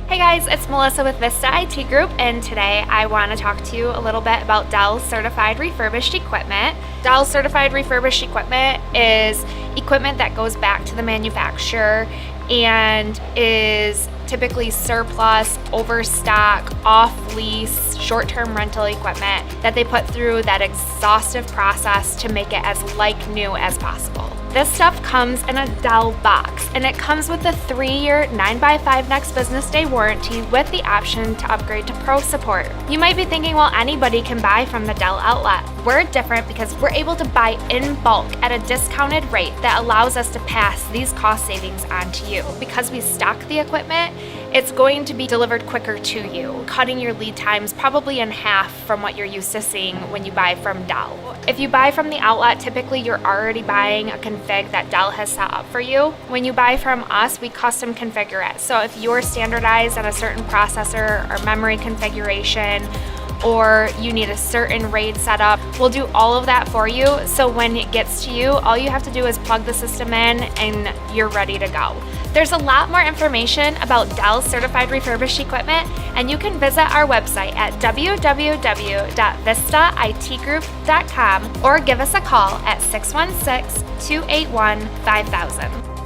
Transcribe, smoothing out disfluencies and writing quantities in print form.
Hey guys, it's Melissa with Vista IT Group, and today I want to talk to you a little bit about Dell Certified Refurbished equipment. Dell Certified Refurbished equipment is equipment that goes back to the manufacturer and is typically surplus, overstock, off-lease, short-term rental equipment that they put through that exhaustive process to make it as like new as possible. This stuff comes in a Dell box, and it comes with a 3-year 9x5 next business day warranty with the option to upgrade to Pro support. You might be thinking, well, anybody can buy from the Dell outlet. We're different because we're able to buy in bulk at a discounted rate that allows us to pass these cost savings on to you. Because we stock the equipment, it's going to be delivered quicker to you, cutting your lead times probably in half from what you're used to seeing when you buy from Dell. If you buy from the outlet, typically you're already buying a config that Dell has set up for you. When you buy from us, we custom configure it. So if you're standardized on a certain processor or memory configuration, or you need a certain RAID setup, we'll do all of that for you. So when it gets to you, all you have to do is plug the system in and you're ready to go. There's a lot more information about Dell Certified Refurbished equipment, and you can visit our website at www.vistaitgroup.com or give us a call at 616-281-5000.